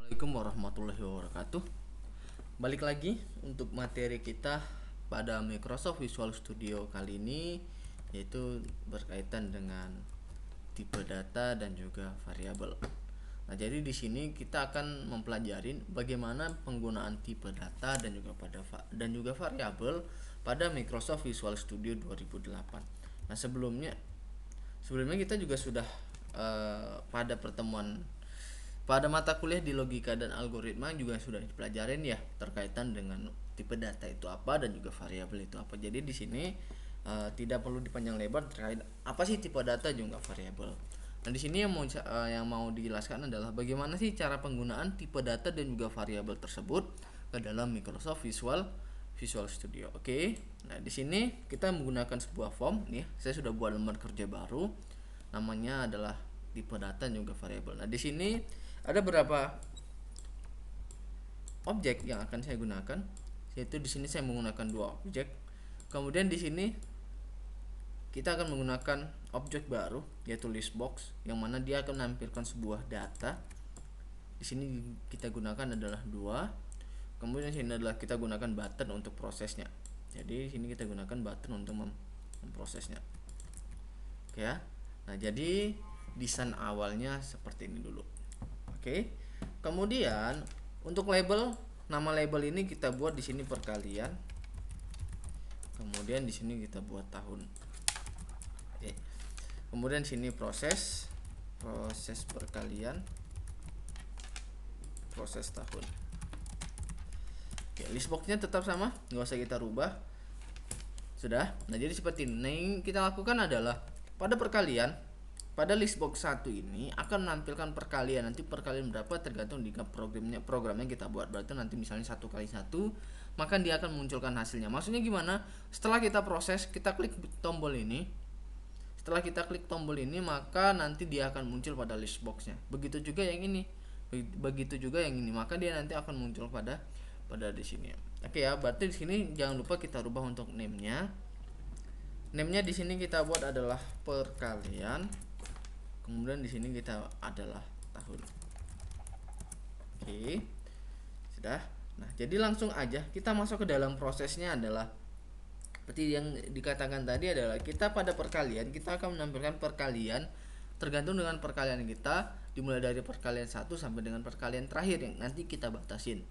Assalamualaikum warahmatullahi wabarakatuh. Balik lagi untuk materi kita pada Microsoft Visual Studio kali ini, yaitu berkaitan dengan tipe data dan juga variabel. Nah, jadi di sini kita akan mempelajari bagaimana penggunaan tipe data dan juga variabel pada Microsoft Visual Studio 2008. Nah, sebelumnya kita juga sudah pada mata kuliah di logika dan algoritma juga sudah dipelajarin ya, terkaitan dengan tipe data itu apa dan juga variabel itu apa. Jadi di sini tidak perlu dipanjang lebar terkait apa sih tipe data juga variabel. Nah, di sini yang mau dijelaskan adalah bagaimana sih cara penggunaan tipe data dan juga variabel tersebut ke dalam Microsoft Visual Studio. Oke. Nah, di sini kita menggunakan sebuah form nih. Saya sudah buat lembar kerja baru. Namanya adalah tipe data dan juga variabel. Nah, di sini ada beberapa objek yang akan saya gunakan, yaitu di sini saya menggunakan dua objek. Kemudian di sini kita akan menggunakan objek baru, yaitu listbox, yang mana dia akan menampilkan sebuah data. Di sini kita gunakan adalah dua. Kemudian di sini adalah kita gunakan button untuk prosesnya. Jadi di sini kita gunakan button untuk memprosesnya. Oke ya. Nah, jadi desain awalnya seperti ini dulu. Oke. Kemudian untuk nama label ini kita buat di sini perkalian. Kemudian di sini kita buat tahun. Oke. Kemudian sini proses perkalian, proses tahun. Oke, listboxnya tetap sama, nggak usah kita rubah. Sudah. Nah, jadi seperti ini. Nah, yang kita lakukan adalah pada perkalian, pada listbox 1 ini akan menampilkan perkalian. Nanti perkalian berapa tergantung dengan programnya kita buat. Berarti nanti misalnya 1 kali 1, maka dia akan munculkan hasilnya. Maksudnya gimana? Setelah kita proses, kita klik tombol ini. Setelah kita klik tombol ini, maka nanti dia akan muncul pada listboxnya. Begitu juga yang ini. Maka dia nanti akan muncul pada di sini. Oke ya, berarti di sini jangan lupa kita rubah untuk name-nya. Name-nya di sini kita buat adalah perkalian. Kemudian di sini kita adalah tahun. Oke. Sudah. Nah, jadi langsung aja kita masuk ke dalam prosesnya adalah seperti yang dikatakan tadi adalah kita pada perkalian kita akan menampilkan perkalian tergantung dengan perkalian kita, dimulai dari perkalian 1 sampai dengan perkalian terakhir yang nanti kita batasin.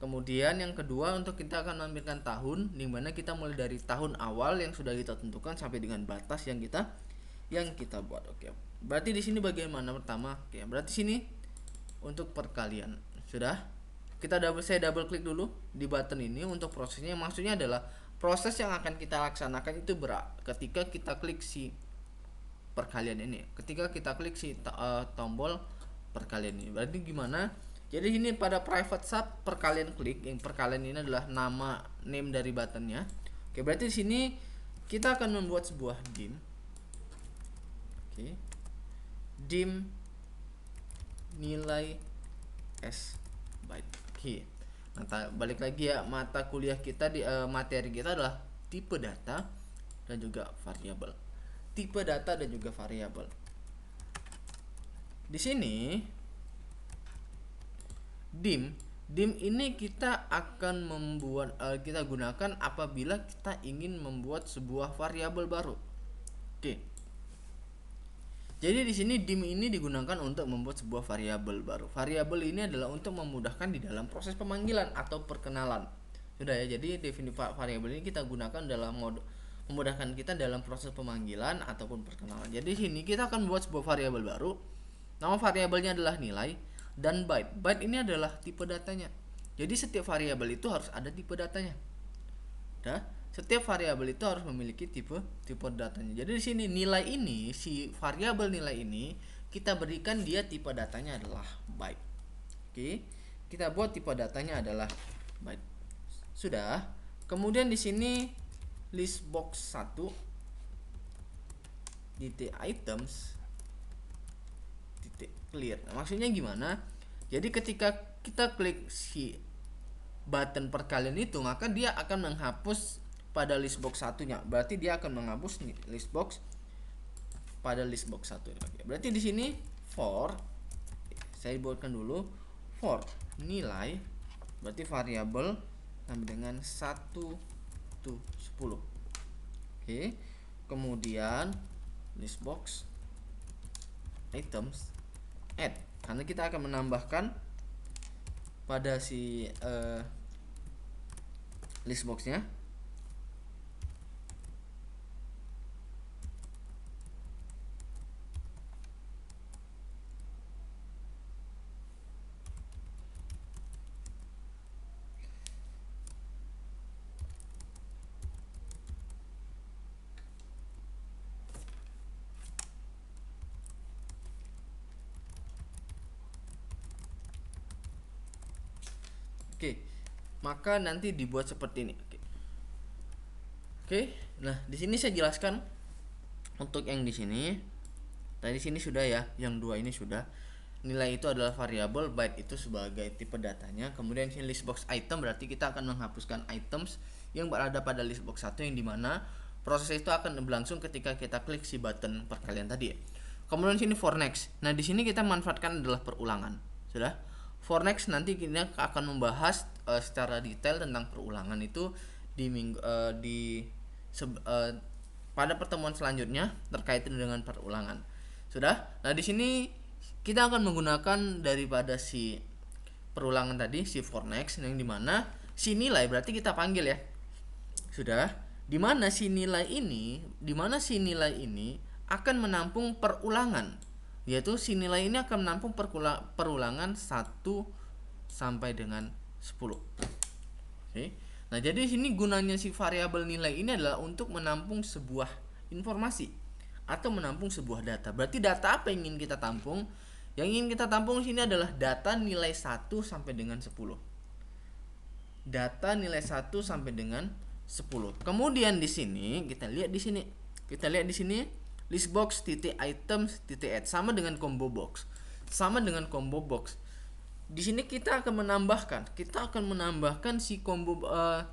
Kemudian yang kedua, untuk kita akan menampilkan tahun, di mana kita mulai dari tahun awal yang sudah kita tentukan sampai dengan batas yang kita buat. Oke. Berarti di sini bagaimana pertama? Oke, berarti sini untuk perkalian. Sudah? Saya double klik dulu di button ini untuk prosesnya. Maksudnya adalah proses yang akan kita laksanakan itu ketika kita klik si perkalian ini. Ketika kita klik si tombol perkalian ini. Berarti gimana? Jadi ini pada private sub perkalian klik, yang perkalian ini adalah name dari buttonnya. Oke, berarti di sini kita akan membuat sebuah dim. Oke. Dim nilai S byte. Oke. Nah, balik lagi ya, mata kuliah kita di materi kita adalah tipe data dan juga variabel. Tipe data dan juga variabel. Di sini dim ini kita akan kita gunakan apabila kita ingin membuat sebuah variabel baru. Oke. Jadi di sini dim ini digunakan untuk membuat sebuah variabel baru. Variabel ini adalah untuk memudahkan di dalam proses pemanggilan atau perkenalan. Sudah ya. Jadi definisi variabel ini kita gunakan dalam memudahkan kita dalam proses pemanggilan ataupun perkenalan. Jadi di sini kita akan membuat sebuah variabel baru. Nama variabelnya adalah nilai dan byte. Byte ini adalah tipe datanya. Jadi setiap variabel itu harus ada tipe datanya. Setiap variabel itu harus memiliki tipe datanya. Jadi di sini nilai ini, si variabel nilai ini kita berikan dia tipe datanya adalah byte. Oke. Kita buat tipe datanya adalah byte. Sudah. Kemudian di sini listbox 1 titik items titik clear. Nah, maksudnya gimana? Jadi ketika kita klik si button perkalian itu, maka dia akan menghapus pada listbox satunya. Berarti dia akan menghapus listbox pada listbox 1. Oke. Berarti di sini for, saya buatkan dulu for nilai, berarti variabel sampai dengan 1 to 10. Oke. Kemudian list box items add, karena kita akan menambahkan pada si list boxnya. Oke, maka nanti dibuat seperti ini. Oke, nah di sini saya jelaskan untuk yang di sini. Tadi sini sudah ya, yang dua ini sudah. Nilai itu adalah variabel, byte itu sebagai tipe datanya. Kemudian sini list box item, berarti kita akan menghapuskan items yang berada pada list box 1, yang dimana proses itu akan berlangsung ketika kita klik si button perkalian tadi ya. Kemudian sini for next. Nah di sini kita manfaatkan adalah perulangan. Sudah. For next nanti kita akan membahas secara detail tentang perulangan itu di pada pertemuan selanjutnya terkait dengan perulangan. Sudah. Nah di sini kita akan menggunakan daripada si perulangan tadi, si for next, yang dimana si nilai berarti kita panggil ya. Sudah. Dimana si nilai ini akan menampung perulangan, yaitu si nilai ini akan menampung perulangan 1 sampai dengan 10. Oke. Nah, jadi sini gunanya si variabel nilai ini adalah untuk menampung sebuah informasi atau menampung sebuah data. Berarti data apa yang ingin kita tampung? Yang ingin kita tampung sini adalah data nilai 1 sampai dengan 10. Data nilai 1 sampai dengan 10. Kemudian di sini kita lihat di sini list box titik items titik add sama dengan combo box. Di sini kita akan menambahkan si combo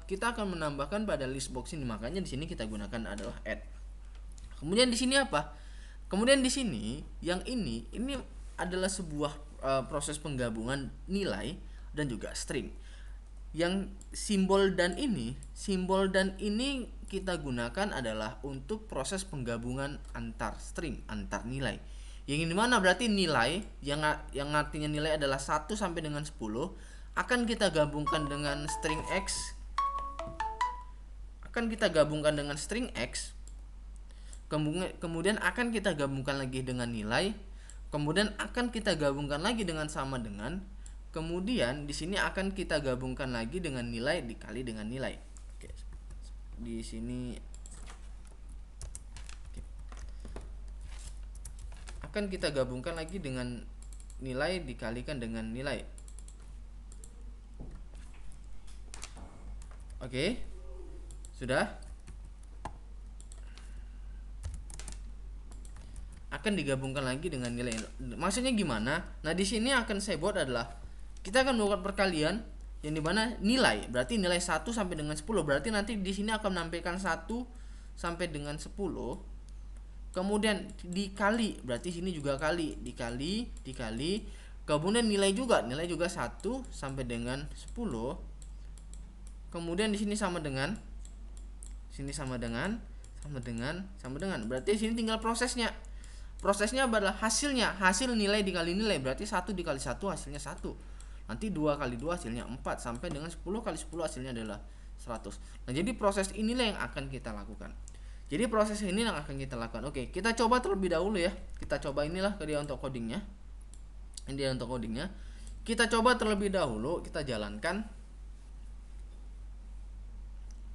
kita akan menambahkan pada list box ini. Makanya di sini kita gunakan adalah add. Kemudian di sini apa? Kemudian di sini yang ini adalah sebuah proses penggabungan nilai dan juga string. Yang simbol dan ini kita gunakan adalah untuk proses penggabungan antar string, antar nilai. Yang ini mana berarti nilai yang artinya nilai adalah 1 sampai dengan 10 akan kita gabungkan dengan string x. Kemudian akan kita gabungkan lagi dengan nilai, kemudian akan kita gabungkan lagi dengan sama dengan, kemudian di sini akan kita gabungkan lagi dengan nilai dikali dengan nilai. Oke. Di sini akan kita gabungkan lagi dengan nilai dikalikan dengan nilai. Oke. Sudah? Akan digabungkan lagi dengan nilai. Maksudnya gimana? Nah, di sini akan saya buat adalah kita akan melakukan perkalian yang dimana nilai berarti nilai 1 sampai dengan 10, berarti nanti di sini akan menampilkan 1 sampai dengan 10, kemudian dikali, berarti sini juga dikali, kemudian nilai juga 1 sampai dengan 10, kemudian di sini sama dengan, berarti sini tinggal prosesnya adalah hasil nilai dikali nilai, berarti 1 dikali 1 hasilnya 1. Nanti 2 kali 2 hasilnya 4 sampai dengan 10 kali 10 hasilnya adalah 100. Nah, jadi proses inilah yang akan kita lakukan. Oke, kita coba terlebih dahulu ya. Kita coba inilah dia untuk codingnya. Kita coba terlebih dahulu, kita jalankan.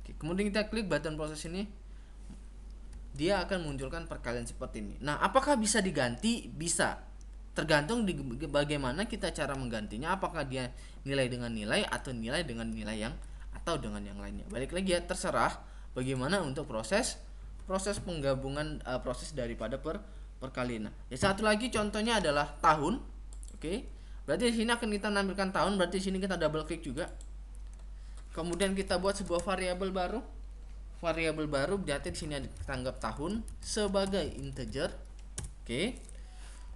Oke, kemudian kita klik button proses ini. Dia akan munculkan perkalian seperti ini. Nah, apakah bisa diganti? Bisa. Tergantung di bagaimana kita cara menggantinya, apakah dia nilai dengan nilai atau nilai dengan nilai yang atau dengan yang lainnya. Balik lagi ya, terserah bagaimana untuk proses penggabungan proses daripada perkalian. Ya, satu lagi contohnya adalah tahun. Oke. Berarti di sini akan kita tampilkan tahun, berarti di sini kita double klik juga. Kemudian kita buat sebuah variabel baru. Berarti di sini kita anggap tahun sebagai integer. Oke.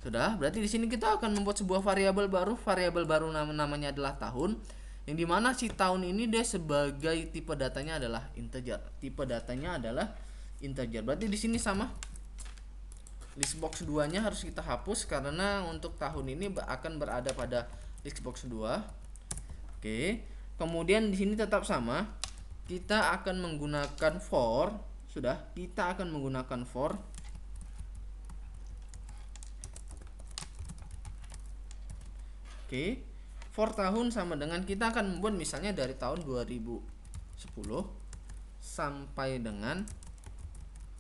Sudah, berarti di sini kita akan membuat sebuah variabel baru. Variabel baru namanya adalah tahun. Yang dimana si tahun ini dia sebagai tipe datanya adalah integer. Tipe datanya adalah integer. Berarti di sini sama. List box 2-nya harus kita hapus karena untuk tahun ini akan berada pada list box 2. Oke. Kemudian di sini tetap sama. Kita akan menggunakan for. Sudah, kita akan menggunakan for. Oke, for tahun sama dengan kita akan membuat misalnya dari tahun 2010 sampai dengan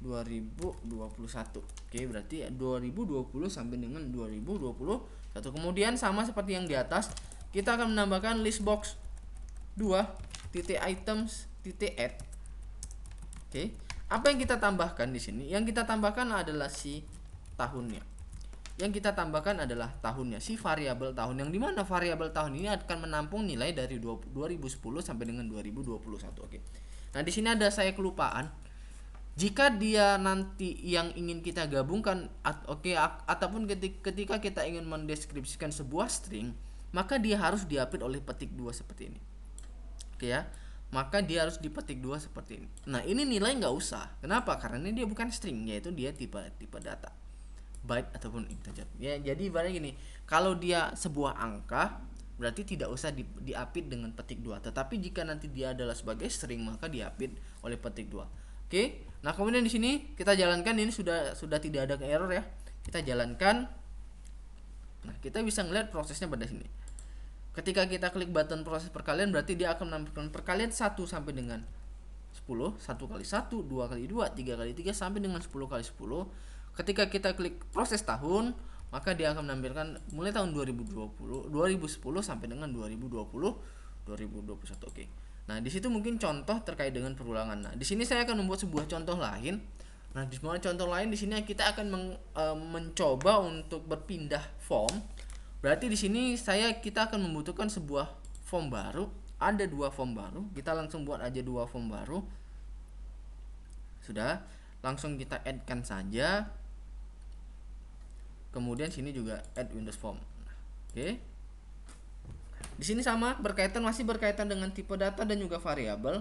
2021. Oke, berarti 2020 sampai dengan 2021. Kemudian sama seperti yang di atas, kita akan menambahkan list box 2 titik items titik add. Oke, apa yang kita tambahkan di sini? Yang kita tambahkan adalah si tahunnya. Yang kita tambahkan adalah tahunnya, si variabel tahun, yang dimana variabel tahun ini akan menampung nilai dari 2010 sampai dengan 2021. Oke. Nah, di sini ada saya kelupaan. Jika dia nanti yang ingin kita gabungkan, ataupun ketika kita ingin mendeskripsikan sebuah string, maka dia harus diapit oleh petik 2 seperti ini. Oke ya. Maka dia harus dipetik 2 seperti ini. Nah, ini nilai nggak usah. Kenapa? Karena ini dia bukan string, yaitu dia tipe data. Byte ataupun integer. Ya, jadi ibaratnya gini, kalau dia sebuah angka berarti tidak usah diapit dengan petik 2. Tetapi jika nanti dia adalah sebagai string maka diapit oleh petik 2. Oke. Nah, kemudian di sini kita jalankan, ini sudah tidak ada error ya. Kita jalankan. Nah, kita bisa ngeliat prosesnya pada sini. Ketika kita klik button proses perkalian berarti dia akan menampilkan perkalian 1 sampai dengan 10, 1 kali 1, 2 kali 2, 3 kali 3 sampai dengan 10 kali 10. Ketika kita klik proses tahun, maka dia akan menampilkan mulai tahun 2010 sampai dengan 2021. Oke. Nah, di situ mungkin contoh terkait dengan perulangan. Nah, di sini saya akan membuat sebuah contoh lain. Nah, di semua contoh lain di sini kita akan mencoba untuk berpindah form. Berarti di sini kita akan membutuhkan sebuah form baru. Ada 2 form baru. Kita langsung buat aja 2 form baru. Sudah, langsung kita add-kan saja. Kemudian sini juga add Windows Form. Oke. Di sini sama, masih berkaitan dengan tipe data dan juga variabel.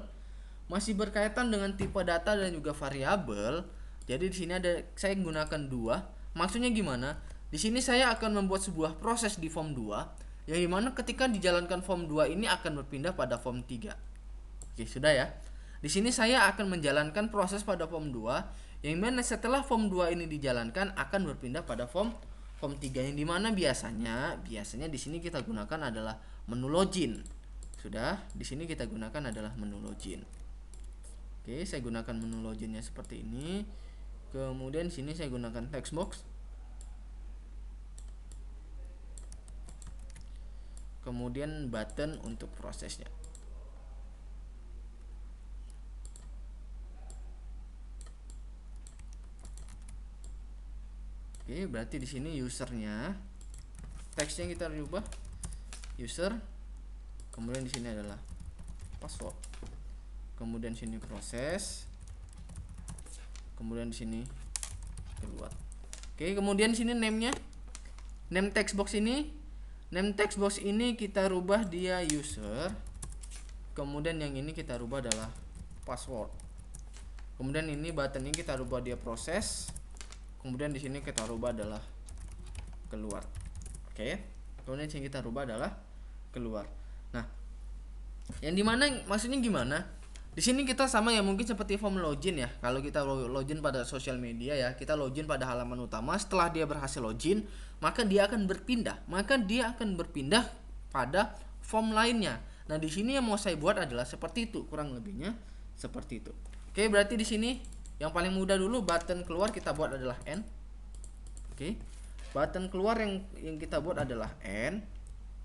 Masih berkaitan dengan tipe data dan juga variabel. Jadi di sini saya gunakan 2. Maksudnya gimana? Di sini saya akan membuat sebuah proses di form 2 yang dimana ketika dijalankan form 2 ini akan berpindah pada form 3. Oke, sudah ya. Di sini saya akan menjalankan proses pada form 2 yang mana setelah form 2 ini dijalankan akan berpindah pada form 3 yang dimana biasanya di sini kita gunakan adalah menu login. Sudah, di sini kita gunakan adalah menu login. Oke, saya gunakan menu loginnya seperti ini. Kemudian di sini saya gunakan text box. Kemudian button untuk prosesnya. Oke, berarti di sini usernya, teksnya kita rubah user, kemudian di sini adalah password, kemudian sini proses, kemudian di sini keluar. Oke, kemudian di sini name-nya, name text box ini kita rubah dia user, kemudian yang ini kita rubah adalah password, kemudian ini button ini kita rubah dia proses. Kemudian di sini kita rubah adalah keluar. Oke. Kemudian yang kita rubah adalah keluar. Nah, yang dimana maksudnya gimana? Di sini kita sama ya, mungkin seperti form login ya. Kalau kita login pada sosial media ya, kita login pada halaman utama. Setelah dia berhasil login, maka dia akan berpindah. Pada form lainnya. Nah, di sini yang mau saya buat adalah seperti itu, kurang lebihnya seperti itu. Oke, berarti di sini yang paling mudah dulu button keluar kita buat adalah N. Oke. Button keluar yang kita buat adalah N.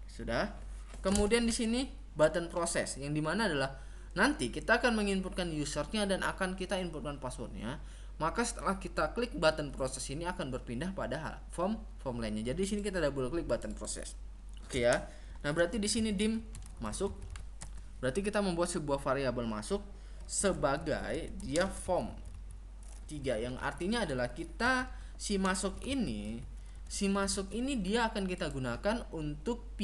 Sudah. Kemudian di sini button proses yang dimana adalah nanti kita akan menginputkan usernya dan akan kita inputkan passwordnya. Maka setelah kita klik button proses ini akan berpindah pada form lainnya. Jadi di sini kita double klik button proses. Oke ya. Nah, berarti di sini dim masuk. Berarti kita membuat sebuah variabel masuk sebagai dia form 3 yang artinya adalah kita si masuk ini si masuk ini dia akan kita gunakan untuk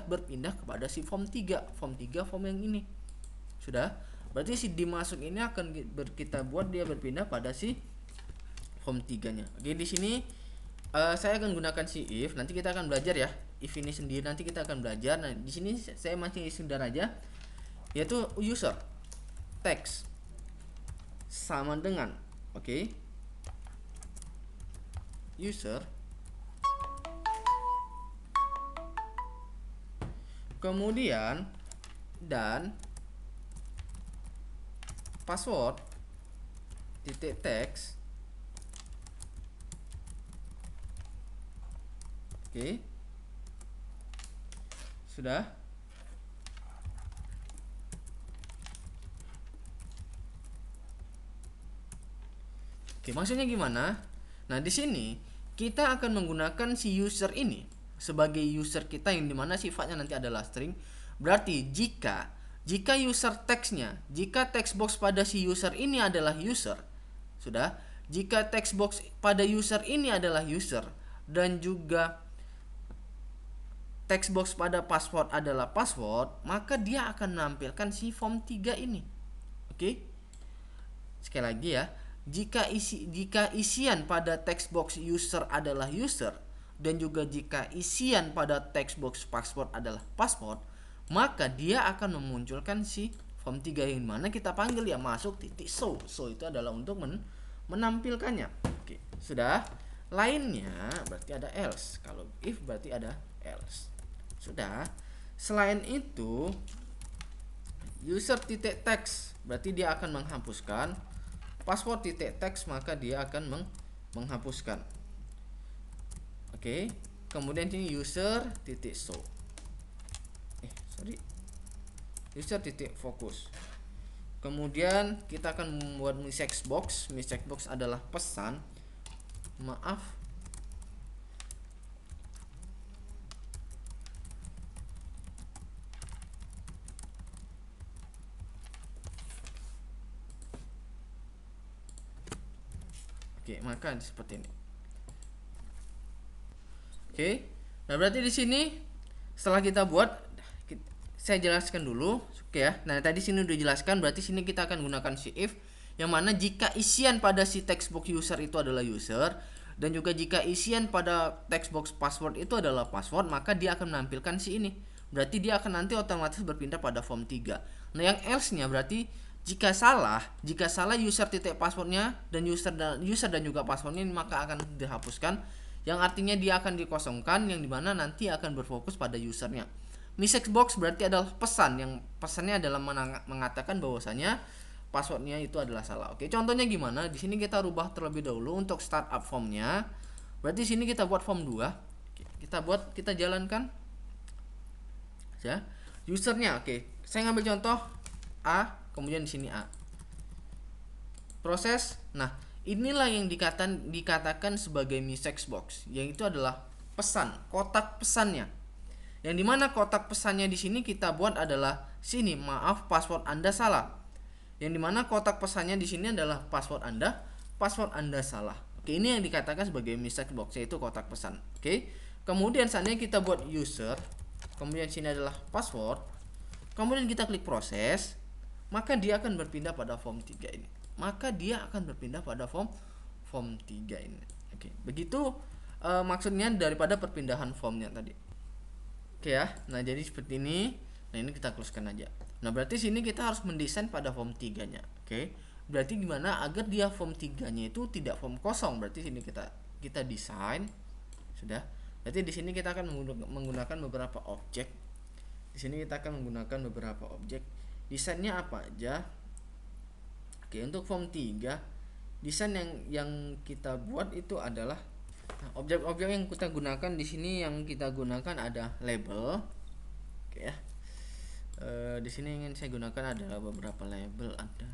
berpindah kepada si form 3 form yang ini. Sudah, berarti si dimasuk ini akan kita buat dia berpindah pada si form 3-nya. Oke, di sini saya akan gunakan si if. Nanti kita akan belajar ya. If ini sendiri nanti kita akan belajar. Nah, di sini saya masih sekedar aja, yaitu user text sama dengan user kemudian dan password titik text. Sudah. Maksudnya gimana? Nah, di sini kita akan menggunakan si user ini sebagai user kita, yang dimana sifatnya nanti adalah string. Berarti jika user textnya, jika text box pada si user ini adalah user, sudah. Jika text box pada user ini adalah user, dan juga text box pada password adalah password, maka dia akan menampilkan si form 3 ini. Sekali lagi ya, jika isian pada text box user adalah user, dan juga jika isian pada text box password adalah password, maka dia akan memunculkan si form 3 yang mana kita panggil ya masuk titik show. Show itu adalah untuk menampilkannya. Sudah. Lainnya berarti ada else. Kalau if berarti ada else. Sudah. Selain itu, user titik text berarti dia akan menghapuskan, password titik text maka dia akan menghapuskan. Kemudian ini user titik show. User titik fokus. Kemudian kita akan membuat message box. Message box adalah pesan. Maaf. Maka seperti ini. Nah berarti di sini setelah kita buat, saya jelaskan dulu, ya. Nah tadi sini udah jelaskan, berarti sini kita akan gunakan si if, yang mana jika isian pada si text box user itu adalah user, dan juga jika isian pada text box password itu adalah password, maka dia akan menampilkan si ini. Berarti dia akan nanti otomatis berpindah pada form 3. Nah yang else-nya berarti jika salah user titik passwordnya dan user dan juga passwordnya, maka akan dihapuskan, yang artinya dia akan dikosongkan, yang dimana nanti akan berfokus pada usernya. Message box berarti adalah pesan, yang pesannya adalah mengatakan bahwasanya passwordnya itu adalah salah. Contohnya gimana? Di sini kita rubah terlebih dahulu untuk startup formnya. Berarti sini kita buat form 2. Kita jalankan. Ya. Usernya, saya ngambil contoh A, kemudian di sini A. Proses. Nah, inilah yang dikatakan sebagai message box, yaitu adalah pesan, kotak pesannya. Yang dimana kotak pesannya di sini kita buat adalah sini, maaf password Anda salah. Yang dimana kotak pesannya di sini adalah password Anda salah. Ini yang dikatakan sebagai message box, yaitu kotak pesan. Kemudian seandainya kita buat user, kemudian sini adalah password, kemudian kita klik proses, maka dia akan berpindah pada form 3 ini. Form 3 ini. Begitu maksudnya daripada perpindahan formnya tadi. Ya. Nah, jadi seperti ini. Nah, ini kita closekan aja. Nah, berarti sini kita harus mendesain pada form 3-nya. Berarti gimana agar dia form 3-nya itu tidak form kosong? Berarti sini kita desain. Sudah. Berarti di sini kita akan menggunakan beberapa objek. Desainnya apa aja? Untuk form 3, desain yang kita buat itu adalah objek-objek yang kita gunakan di sini. Yang kita gunakan ada label. Di sini ingin saya gunakan adalah beberapa label, ada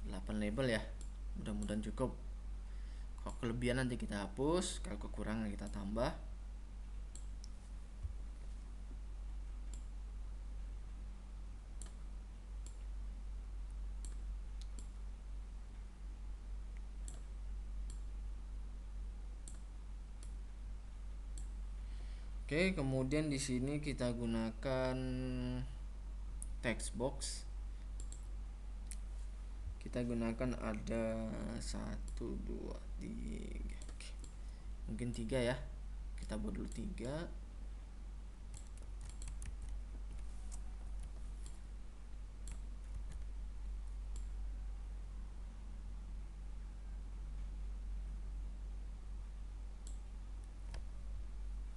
8 label ya. Mudah-mudahan cukup. Kalau kelebihan nanti kita hapus, kalau kekurangan kita tambah. Oke, kemudian di sini kita gunakan text box. Kita gunakan ada 1 2 3. Oke. Mungkin 3 ya. Kita buat dulu 3.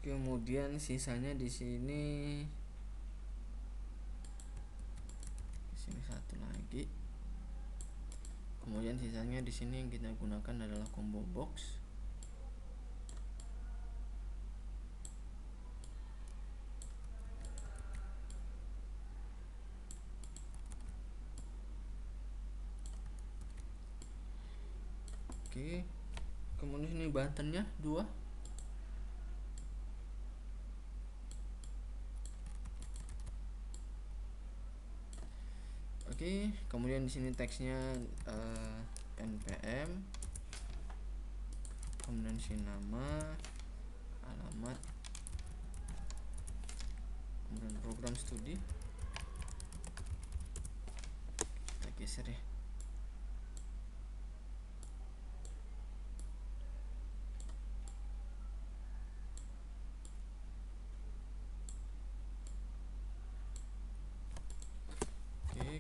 Kemudian sisanya di sini satu lagi. Kemudian sisanya di sini yang kita gunakan adalah combo box. Oke. Kemudian ini buttonnya 2. Oke, kemudian di sini teksnya npm, kemudian si nama, alamat, kemudian program studi. Kita geser ya.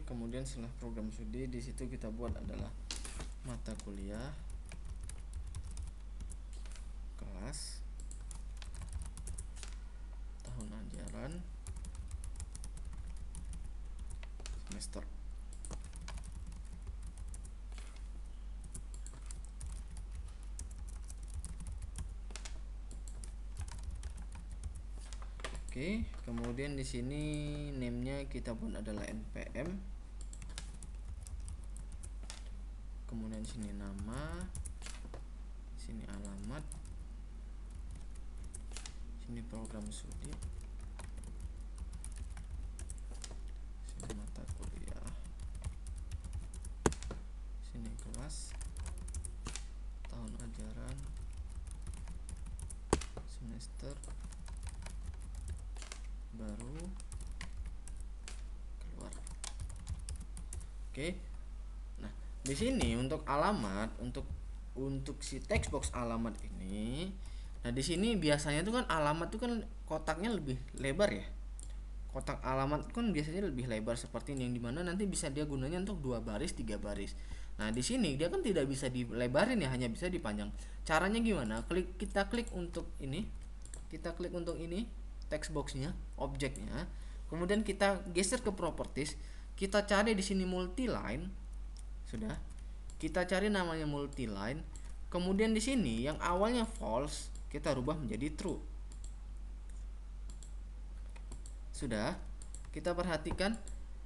Kemudian setelah program studi, di situ kita buat adalah mata kuliah, kelas, tahun ajaran, semester. Oke, kemudian di sini name-nya kita pun adalah npm. Kemudian sini nama, sini alamat, sini program studi, sini mata kuliah, sini kelas, tahun ajaran, semester, baru, keluar. Oke. Nah, di sini untuk alamat, untuk si text box alamat ini, nah di sini biasanya tuh kan alamat tuh kan kotaknya lebih lebar ya. Kotak alamat kan biasanya lebih lebar seperti ini, yang dimana nanti bisa dia gunanya untuk 2 baris 3 baris. Nah di sini dia kan tidak bisa dilebarin ya, hanya bisa dipanjang. Caranya gimana? Kita klik untuk ini, text boxnya, objeknya, kemudian kita geser ke properties, kita cari di sini multiline. Sudah, kita cari namanya multiline, kemudian di sini yang awalnya false kita rubah menjadi true. Sudah, kita perhatikan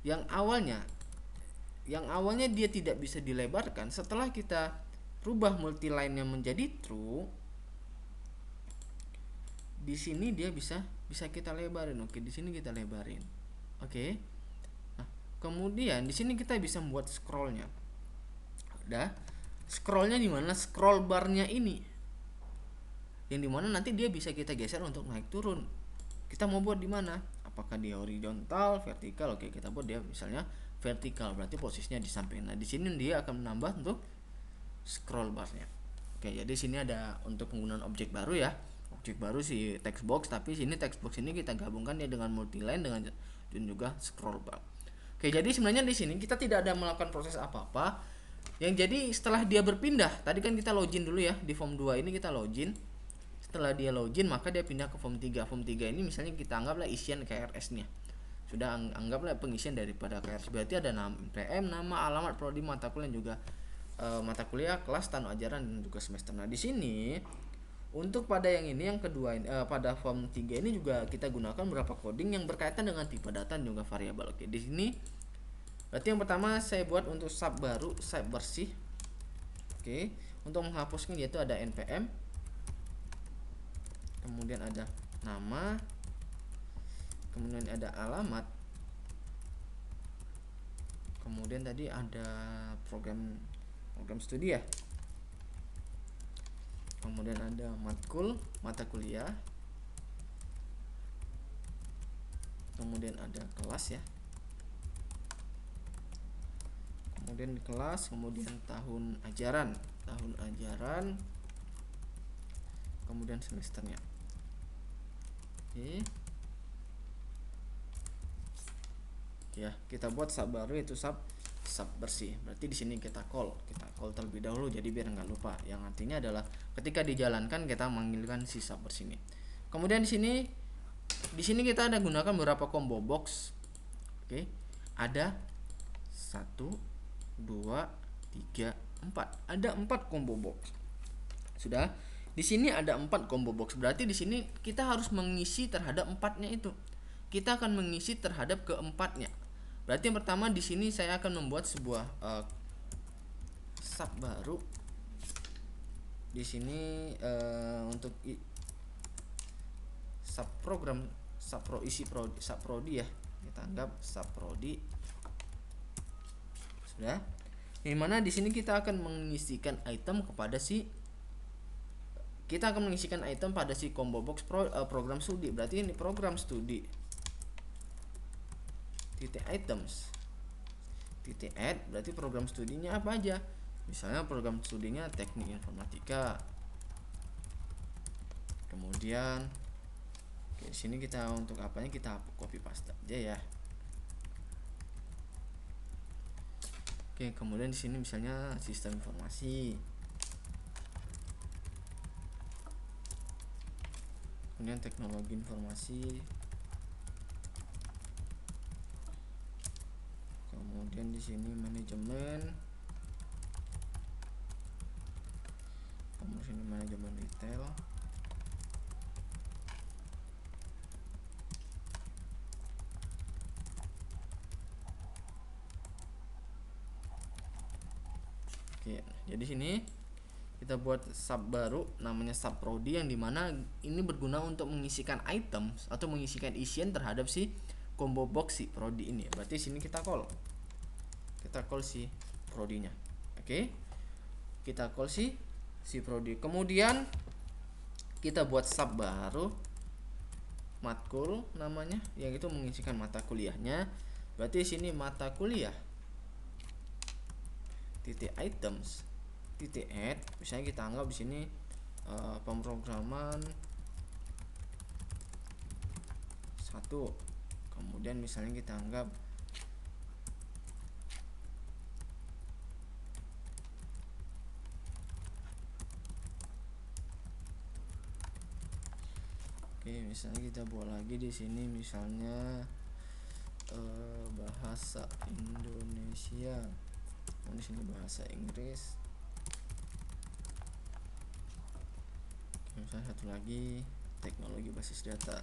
yang awalnya dia tidak bisa dilebarkan, setelah kita rubah multiline-nya menjadi true, di sini dia bisa kita lebarin. Oke, di sini kita lebarin. Oke. Nah, kemudian di sini kita bisa membuat scrollnya. Udah. Scrollnya di mana? Scroll barnya ini. Yang dimana nanti dia bisa kita geser untuk naik turun. Kita mau buat di mana? Apakah dia horizontal, vertikal? Oke, kita buat dia misalnya vertikal, berarti posisinya di samping. Nah, di sini dia akan menambah untuk scroll barnya. Oke, jadi sini ada untuk penggunaan objek baru ya. Objek baru si text box, tapi sini text box ini kita gabungkan ya dengan multiline dan juga scroll bar. Oke, jadi sebenarnya di sini kita tidak ada melakukan proses apa-apa. Yang jadi setelah dia berpindah, tadi kan kita login dulu ya di form 2 ini, kita login. Setelah dia login, maka dia pindah ke form 3. Form 3 ini misalnya kita anggaplah isian KRS-nya. Sudah anggaplah pengisian daripada KRS. Berarti ada nama PM, nama, alamat, prodi, mata kuliah, juga mata kuliah, kelas, tahun ajaran dan juga semester. Nah, di sini untuk pada yang ini, yang kedua, pada form 3 ini juga kita gunakan beberapa coding yang berkaitan dengan tipe data dan juga variabel. Oke, di sini berarti yang pertama saya buat untuk sub baru, sub bersih. Oke, untuk menghapuskan yaitu ada npm, kemudian ada nama, kemudian ada alamat, kemudian tadi ada program studi ya, kemudian ada matkul, mata kuliah, kemudian ada kelas ya, kemudian kelas, kemudian tahun ajaran, kemudian semesternya. Oke. Ya, kita buat sub baru itu sub bersih. Berarti di sini kita call terlebih dahulu, jadi biar nggak lupa. Yang artinya adalah ketika dijalankan kita manggilkan si sub bersih ini. Kemudian di sini kita ada gunakan beberapa combo box. Oke. Ada 1 2 3 4. Ada 4 combo box. Sudah. Di sini ada 4 combo box. Berarti di sini kita harus mengisi terhadap 4-nya itu. Kita akan mengisi terhadap keempatnya. Berarti yang pertama di sini saya akan membuat sebuah sub baru. Di sini untuk subprogram subprodi ya. Kita anggap subprodi. Sudah. Di mana di sini kita akan mengisikan item pada si combo box program studi. Berarti ini program studi titik items titik add, berarti program studinya apa aja. Misalnya program studinya teknik informatika. Kemudian di sini kita untuk apanya kita copy paste aja ya. Oke, kemudian di sini misalnya sistem informasi. Kemudian teknologi informasi. Kemudian di sini manajemen. Kemudian sini manajemen retail. Oke, jadi sini kita buat sub baru namanya subprodi, yang dimana ini berguna untuk mengisikan item atau mengisikan isian terhadap si combo box si prodi ini. Berarti sini kita call si prodinya. Oke, kita call si prodi. Kemudian kita buat sub baru matkul namanya, yang itu mengisikan mata kuliahnya. Berarti sini mata kuliah titik items titik add, misalnya kita anggap di sini pemrograman 1. Kemudian misalnya kita anggap misalnya kita buat lagi di sini misalnya bahasa Indonesia. Di sini bahasa Inggris. Misalnya satu lagi teknologi basis data.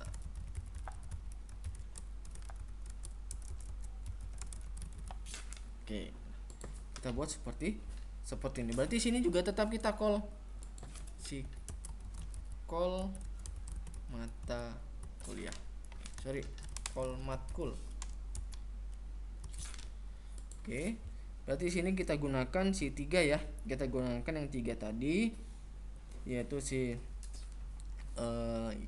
Oke, kita buat seperti ini. Berarti sini juga tetap kita call mata kuliah. Call matkul. Oke. Berarti sini kita gunakan si 3 ya. Kita gunakan yang 3 tadi, yaitu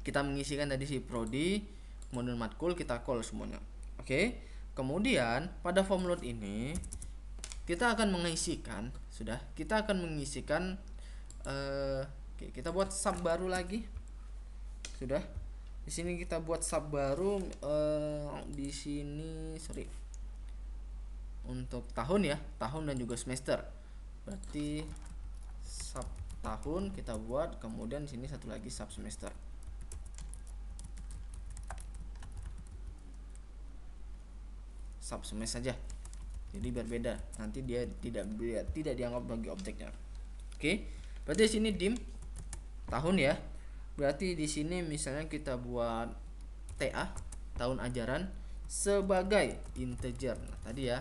kita mengisikan tadi si prodi, kemudian matkul kita call semuanya. Oke. Kemudian pada form load ini kita akan mengisikan kita buat sub baru lagi. Sudah. Di sini kita buat sub baru di sini untuk tahun ya, tahun dan juga semester. Berarti sub tahun kita buat, kemudian di sini satu lagi sub semester. Sub semester saja. Jadi berbeda, nanti dia tidak dianggap bagi objeknya. Oke. Berarti di sini dim tahun ya. Berarti di sini misalnya kita buat TA tahun ajaran sebagai integer. Nah, tadi ya.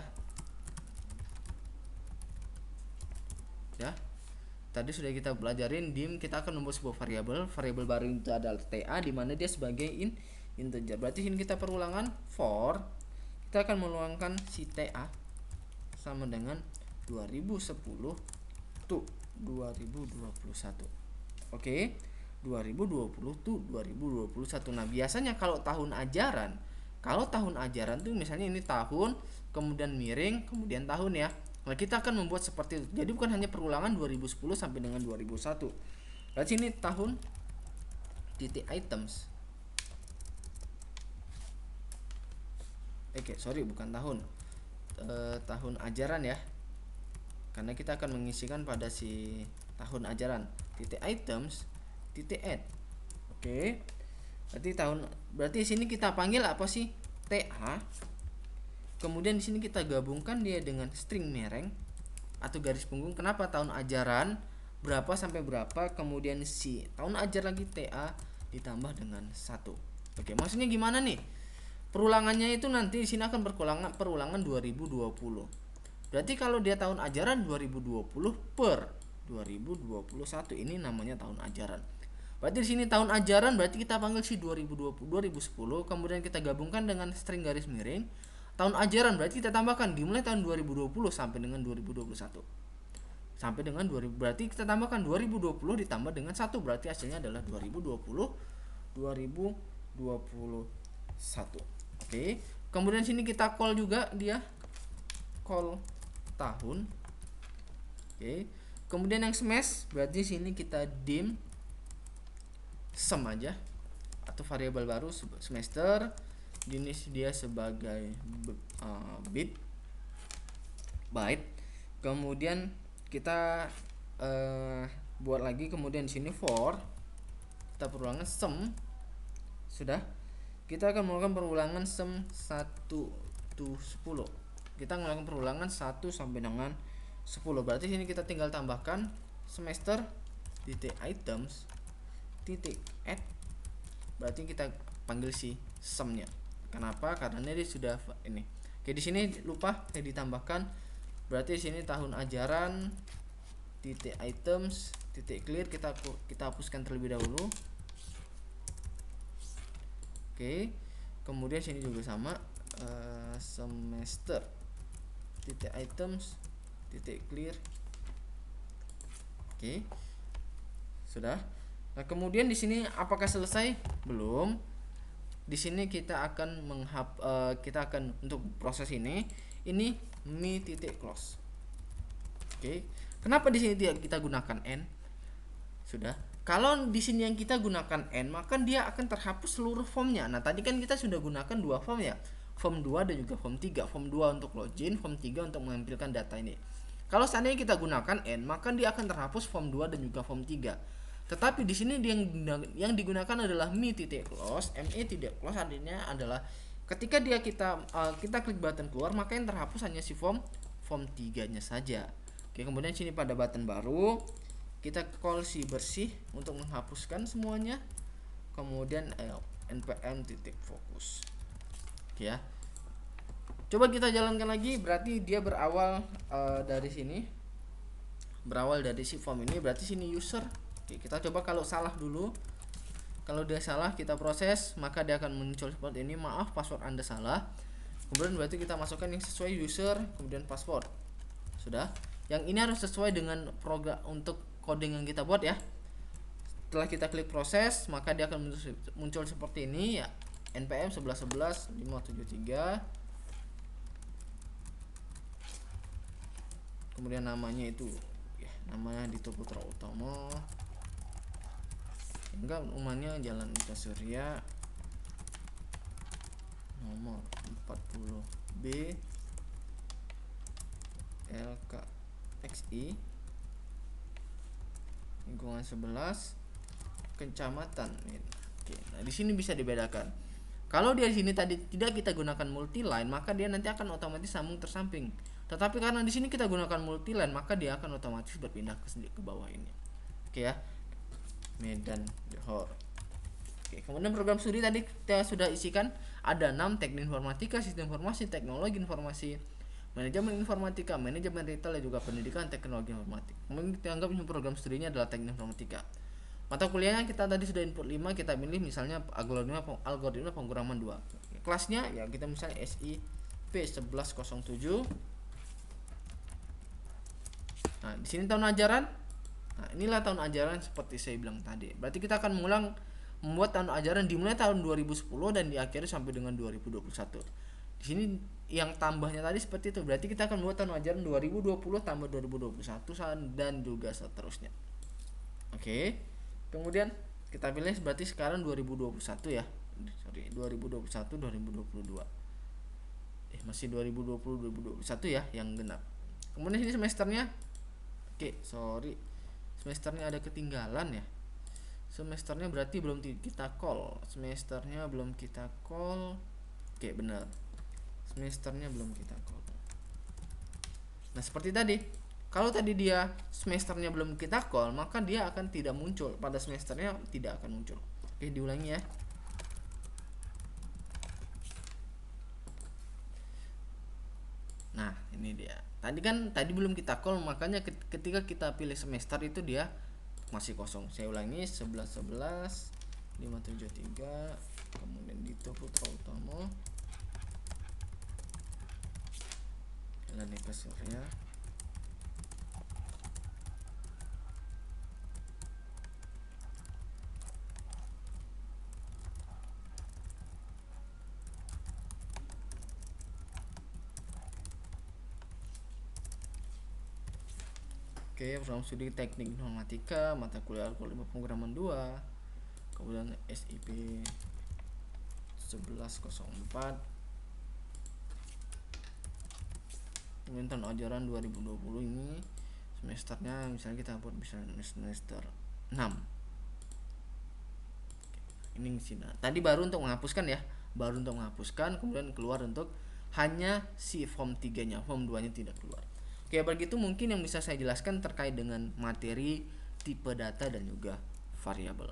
Tadi sudah kita pelajarin dim, kita akan membuat sebuah variabel baru itu adalah TA, di mana dia sebagai integer. Berarti ini kita perulangan for, kita akan meluangkan si TA sama dengan 2010 to 2021. Oke, 2020 to 2021. Nah, biasanya kalau tahun ajaran Kalau tahun ajaran tuh misalnya ini tahun, kemudian miring, kemudian tahun ya. Nah, kita akan membuat seperti itu. Jadi bukan hanya perulangan 2010 sampai dengan 2001. Berarti ini tahun titik items. Oke, sorry bukan tahun. Tahun ajaran ya. Karena kita akan mengisikan pada si tahun ajaran. Titik items, titik add. Oke. Berarti di sini kita panggil apa sih? TA. Kemudian di sini kita gabungkan dia dengan string mereng atau garis punggung. Kenapa tahun ajaran berapa sampai berapa, kemudian si tahun ajar lagi TA ditambah dengan 1. Oke, maksudnya gimana nih? Perulangannya itu nanti di sini akan perulangan 2020. Berarti kalau dia tahun ajaran 2020 per 2021, ini namanya tahun ajaran. Berarti di sini tahun ajaran berarti kita panggil si 2020 2010, kemudian kita gabungkan dengan string garis miring. Tahun ajaran berarti kita tambahkan dimulai tahun 2020 sampai dengan 2021. Sampai dengan 2000, berarti kita tambahkan 2020 ditambah dengan 1, berarti hasilnya adalah 2020 2021. Oke. Kemudian sini kita call juga dia call tahun. Oke. Kemudian yang smash berarti sini kita dim sum aja atau variabel baru semester, jenis dia sebagai byte. Kemudian kita buat lagi, kemudian di sini for kita perulangan sum. Sudah, kita akan melakukan perulangan sum 1 to 10. Kita melakukan perulangan 1 sampai dengan 10. Berarti sini kita tinggal tambahkan semester titik items titik add. Berarti kita panggil si sumnya. Kenapa? Karena dia sudah ini. Oke, di sini lupa ditambahkan. Berarti di sini tahun ajaran titik items titik clear kita hapuskan terlebih dahulu. Oke. Kemudian sini juga sama, semester titik items titik clear. Oke. Sudah. Nah, kemudian di sini apakah selesai? Belum. Di sini kita akan kita akan untuk proses ini mi titik close. Oke. Kenapa di sini kita gunakan n? Sudah. Kalau di sini yang kita gunakan n, maka dia akan terhapus seluruh formnya. Nah, tadi kan kita sudah gunakan 2 form ya. Form 2 dan juga form 3. Form 2 untuk login, form 3 untuk menampilkan data ini. Kalau seandainya kita gunakan n, maka dia akan terhapus form 2 dan juga form 3. Tetapi di sini yang digunakan adalah mi titik close. Mi titik close artinya adalah ketika kita klik button keluar, maka yang terhapus hanya si form 3-nya saja. Oke, kemudian sini pada button baru kita call si bersih untuk menghapuskan semuanya. Kemudian npm titik fokus. Oke ya. Coba kita jalankan lagi. Berarti dia berawal dari sini. Berawal dari si form ini, berarti sini user. Oke, kita coba kalau salah dulu. Kalau dia salah kita proses, maka dia akan muncul seperti ini. Maaf, password Anda salah. Kemudian berarti kita masukkan yang sesuai user, kemudian password. Sudah. Yang ini harus sesuai dengan program untuk coding yang kita buat ya. Setelah kita klik proses, maka dia akan muncul seperti ini ya. npm 1111 573. Kemudian namanya itu ya, namanya Dito Putra Utomo. Enggak, rumahnya Jalan Ita Surya nomor 40B LKXI lingkungan 11 kecamatan. Oke, nah di sini bisa dibedakan. Kalau dia di sini tadi tidak kita gunakan multi line, maka dia nanti akan otomatis sambung tersamping. Tetapi karena di sini kita gunakan multi line, maka dia akan otomatis berpindah ke bawah ini. Oke ya. Medan Johor. Oke, kemudian program studi tadi kita sudah isikan ada 6: teknik informatika, sistem informasi, teknologi informasi, manajemen informatika, manajemen retail, dan juga pendidikan teknologi informatika. Kemudian kita anggap program studinya adalah teknik informatika. Mata kuliahnya kita tadi sudah input 5, kita pilih misalnya algoritma penguraman 2. Kelasnya ya kita misalnya SIP 1107. Nah, di sini tahun ajaran. Nah, inilah tahun ajaran seperti saya bilang tadi. Berarti kita akan mengulang membuat tahun ajaran dimulai tahun 2010 dan diakhiri sampai dengan 2021. Di sini yang tambahnya tadi seperti itu, berarti kita akan membuat tahun ajaran 2020 tambah 2021 dan juga seterusnya. Oke. Kemudian kita pilih berarti sekarang 2021 ya. 2021 2022. Masih 2020 2021 ya yang genap. Kemudian ini semesternya. Semesternya ada ketinggalan ya. Semesternya berarti belum kita call. Benar. Semesternya belum kita call. Nah, seperti tadi. Kalau tadi dia semesternya belum kita call, maka dia akan tidak muncul. Pada semesternya tidak akan muncul. Diulangi ya. Nah, ini dia. Tadi belum kita call, makanya ketika kita pilih semester itu dia masih kosong. Saya ulangi, 11 573, kemudian Dito Putra Utomo, Eka Surya, program studi teknik informatika, mata kuliah algoritma pemrograman 2, kemudian SIP 1104, kemudian tahun ajaran 2020 ini semesternya misalnya kita buat semester 6. Ini sini. Tadi baru untuk menghapuskan ya, kemudian keluar untuk hanya si form 3-nya, form 2-nya tidak keluar. Oke, begitu mungkin yang bisa saya jelaskan terkait dengan materi, tipe data dan juga variabel.